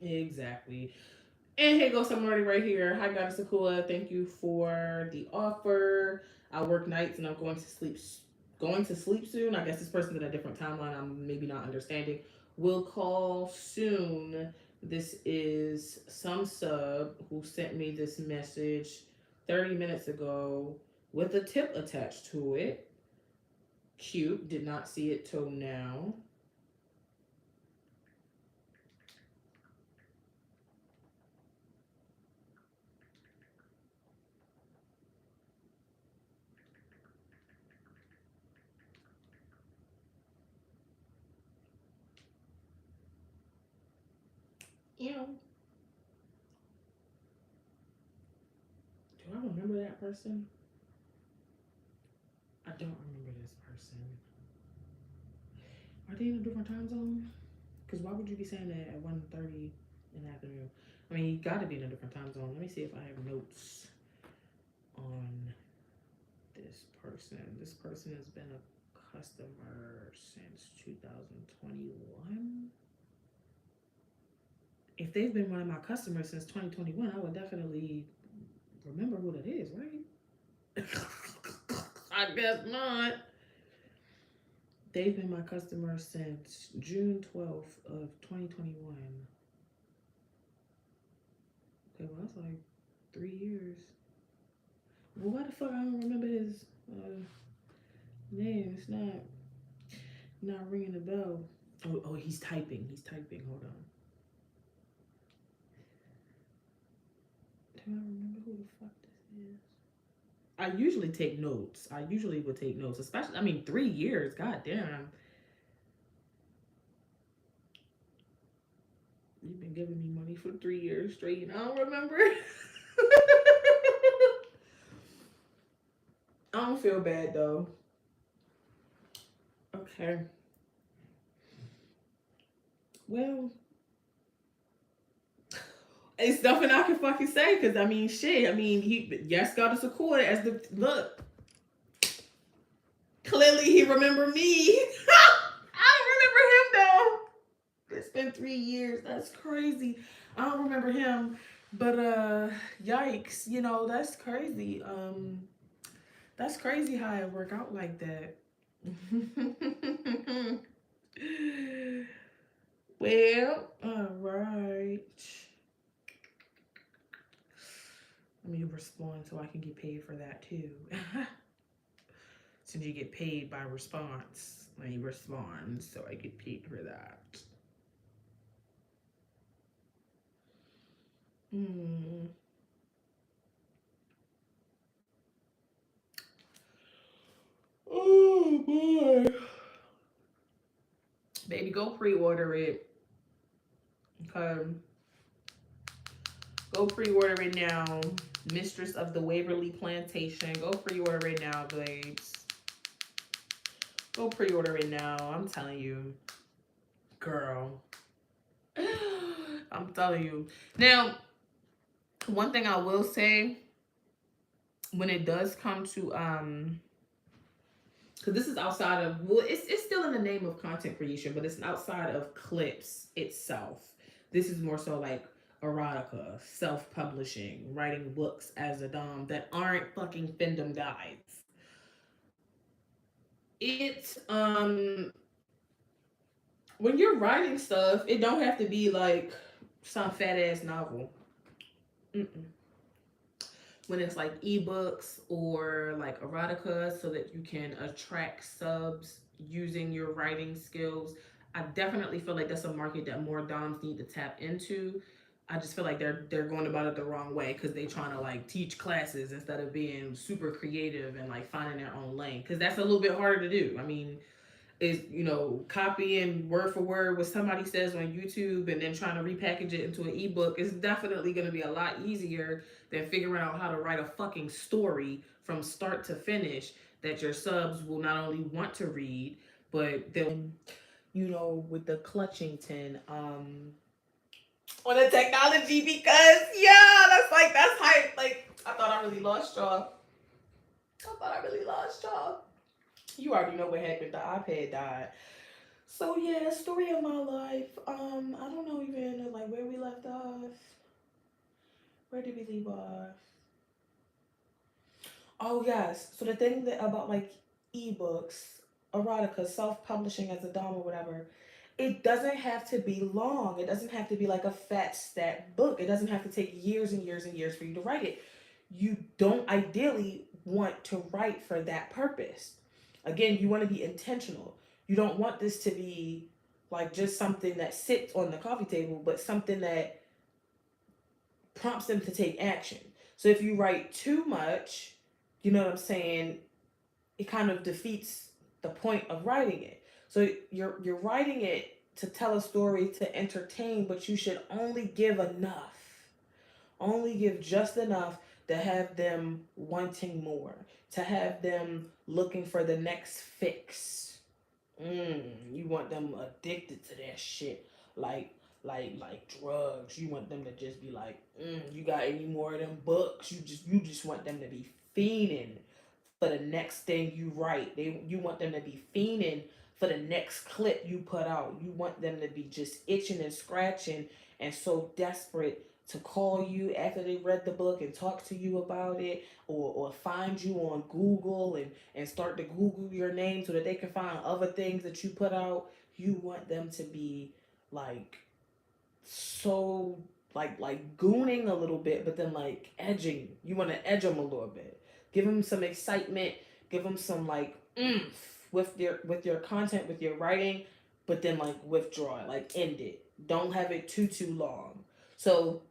[SPEAKER 1] Exactly. And here goes somebody right here. Hi, Goddess Akua. Thank you for the offer. I work nights and I'm going to sleep soon. I guess this person's in a different timeline. I'm maybe not understanding. Will call soon. This is some sub who sent me this message 30 minutes ago with a tip attached to it. Cute. Did not see it till now. Ew. Do I remember that person? I don't remember this person. Are they in a different time zone? Because why would you be saying that at 1:30 in the afternoon? I mean, you got to be in a different time zone. Let me see if I have notes on this person. This person has been a customer since 2021. if they've been one of my customers since 2021, I would definitely remember who that is, right? I guess not. They've been my customer since June 12th of 2021. Okay, well, that's like 3 years. Well, why the fuck I don't remember his name? It's not ringing a bell. Oh, he's typing. He's typing. Hold on. Do I remember who the fuck this is? I usually take notes. I usually would take notes, especially. I mean, 3 years. God damn. You've been giving me money for 3 years straight, and I don't remember. I don't feel bad though. Okay. Well, it's nothing I can fucking say because I mean, shit. I mean, he yes got us a quarter as the look. Clearly, he remember me. I don't remember him though. It's been 3 years. That's crazy. I don't remember him, but yikes. You know that's crazy. That's crazy how it work out like that. Well, all right. Let me respond so I can get paid for that too. Since you get paid by response, let me respond so I get paid for that. Hmm. Oh boy. Baby, go pre-order it. Okay. Go pre-order it now. Mistress of the Waverly Plantation. Go pre-order it now, babes. Go pre-order it now. I'm telling you. Girl. I'm telling you. Now, one thing I will say, when it does come to because this is outside of, well, it's still in the name of content creation, but it's outside of clips itself. This is more so like erotica, self-publishing, writing books as a dom that aren't fucking fandom guides. It's when you're writing stuff, it don't have to be like some fat ass novel. Mm-mm. When it's like ebooks or like erotica so that you can attract subs using your writing skills, I definitely feel like that's a market that more doms need to tap into. I just feel like they're going about it the wrong way because they trying to like teach classes instead of being super creative and like finding their own lane, because that's a little bit harder to do. I mean, is copying word for word what somebody says on YouTube and then trying to repackage it into an ebook is definitely going to be a lot easier than figuring out how to write a fucking story from start to finish that your subs will not only want to read, but they'll, with the Clutchington on the technology, because yeah, that's hype. Like I thought I really lost y'all. I thought I really lost y'all. You already know what happened. The iPad died. So yeah, story of my life. I don't know even like where we left off. Where did we leave off? Oh yes. So the thing that about like ebooks, erotica, self-publishing as a dom or whatever, it doesn't have to be long. It doesn't have to be like a fat stat book. It doesn't have to take years and years and years for you to write it. You don't ideally want to write for that purpose. Again, you want to be intentional. You don't want this to be like just something that sits on the coffee table, but something that prompts them to take action. So if you write too much, you know what I'm saying, it kind of defeats the point of writing it. So you're writing it to tell a story to entertain, but you should only give enough. Only give just enough to have them wanting more, to have them looking for the next fix. You want them addicted to that shit, like like drugs. You want them to just be like, you got any more of them books? You just want them to be fiending for the next thing you write. You want them to be fiending for the next clip you put out. You want them to be just itching and scratching and so desperate to call you after they read the book and talk to you about it, or find you on Google and start to Google your name so that they can find other things that you put out. You want them to be like so like gooning a little bit, but then like edging. You want to edge them a little bit. Give them some excitement. Give them some like with your content, with your writing, but then like withdraw it, like end it. Don't have it too long. So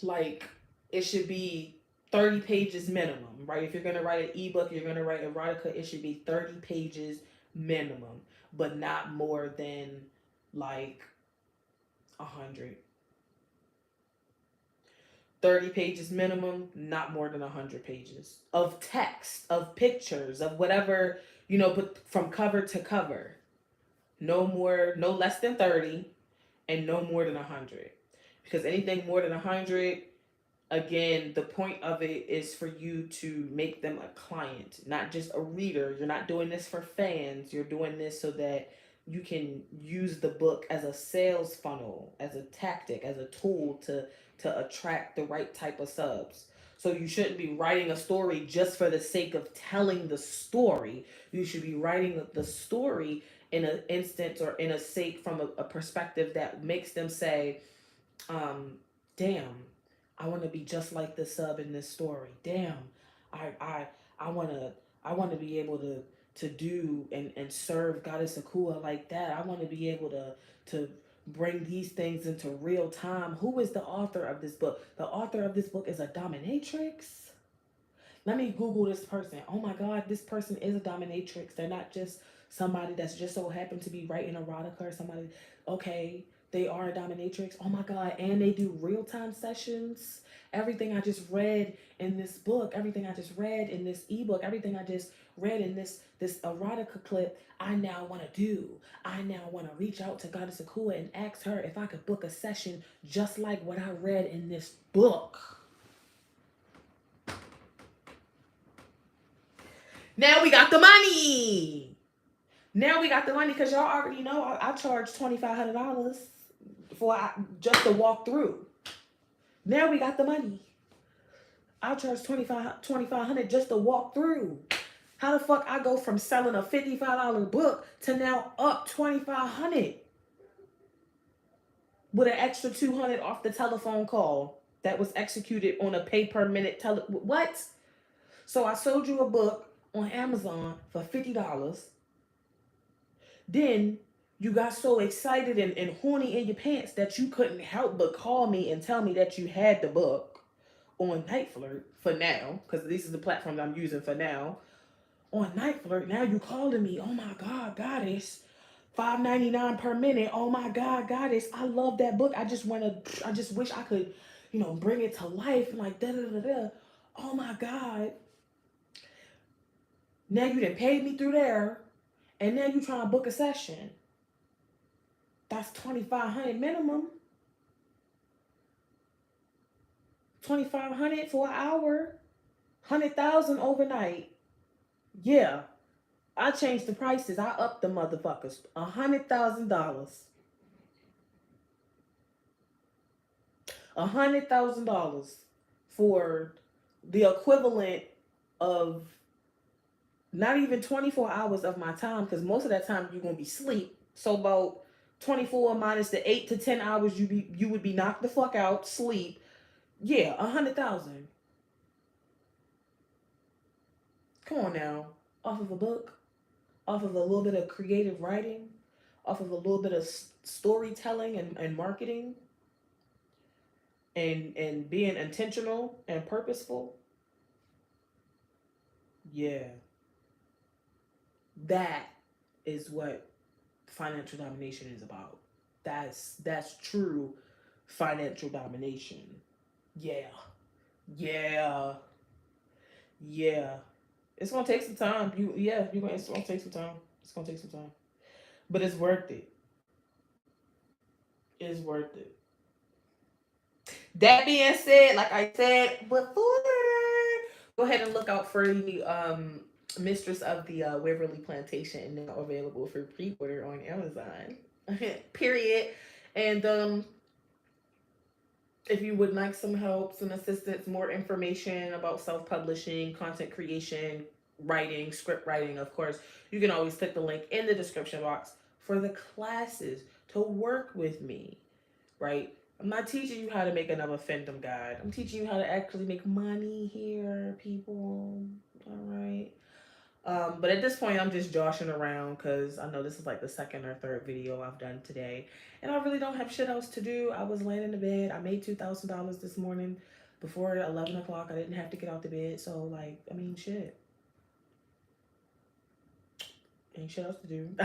[SPEAKER 1] like it should be 30 pages minimum, right? If you're gonna write an ebook, you're gonna write erotica, it should be 30 pages minimum, but not more than like 100. 30 pages minimum, not more than 100 pages of text, of pictures, of whatever, but from cover to cover. No more, no less than 30, and no more than 100. Because anything more than 100, again, the point of it is for you to make them a client, not just a reader. You're not doing this for fans. You're doing this so that you can use the book as a sales funnel, as a tactic, as a tool to attract the right type of subs. So you shouldn't be writing a story just for the sake of telling the story. You should be writing the story in an instance or in a sake from a perspective that makes them say, um, damn, I want to be just like the sub in this story. Damn, I I I want to be able to do and serve Goddess Akua like that. I want to be able to bring these things into real time. Who is the author of this book? The author of this book is a dominatrix. Let me Google this person. Oh my God, this person is a dominatrix. They're not just somebody that's just so happened to be writing erotica or somebody. Okay, they are a dominatrix. Oh my God, and they do real time sessions. Everything I just read in this book, everything I just read in this ebook, everything I just read in this erotica clip, I now want to do. I now want to reach out to Goddess Akua and ask her if I could book a session just like what I read in this book. Now we got the money. Now we got the money because y'all already know I charge $2,500 for just to walk through. Now we got the money. I charge $2,500 just to walk through. How the fuck I go from selling a $55 book to now up $2,500 with an extra $200 off the telephone call that was executed on a pay per minute what? So I sold you a book on Amazon for $50. Then you got so excited and horny in your pants that you couldn't help but call me and tell me that you had the book on Night Flirt for now, because this is the platform that I'm using for now. On Night Flirt, now you calling me. Oh my God, Goddess. $5.99 per minute. Oh my God, Goddess. I love that book. I just wish I could, bring it to life. Like da da da da. Oh my God. Now you done paid me through there. And now you trying to book a session. That's $2,500 minimum. $2,500 for an hour. 100,000 overnight. Yeah. I changed the prices. I upped the motherfuckers. $100,000. $100,000 for the equivalent of not even 24 hours of my time, because most of that time you're gonna be asleep. So about 24 minus the 8 to 10 hours you would be knocked the fuck out, sleep. Yeah, 100,000. Come on now, off of a book, off of a little bit of creative writing, off of a little bit of storytelling and marketing, and being intentional and purposeful. Yeah, that is what financial domination is about. That's true financial domination. Yeah. Yeah. Yeah. It's gonna take some time. It's gonna take some time. It's gonna take some time. But it's worth it. It's worth it. That being said, like I said before, go ahead and look out for the mistress of the Waverly Plantation and now available for pre-order on Amazon. Period. And if you would like some help, some assistance, more information about self-publishing, content creation, writing, script writing, of course, you can always click the link in the description box for the classes to work with me, right? I'm not teaching you how to make another Fandom guide. I'm teaching you how to actually make money here, people. All right. But at this point, I'm just joshing around because I know this is like the second or third video I've done today, and I really don't have shit else to do. I was laying in the bed. I made $2,000 this morning before 11 o'clock. I didn't have to get out the bed, so like, I mean, shit, ain't shit else to do.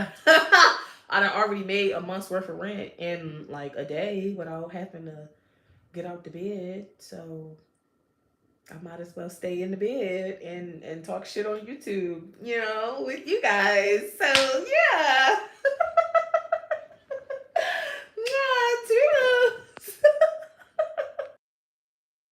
[SPEAKER 1] I done already made a month's worth of rent in like a day without having to get out the bed, so I might as well stay in the bed and talk shit on YouTube, with you guys. So yeah.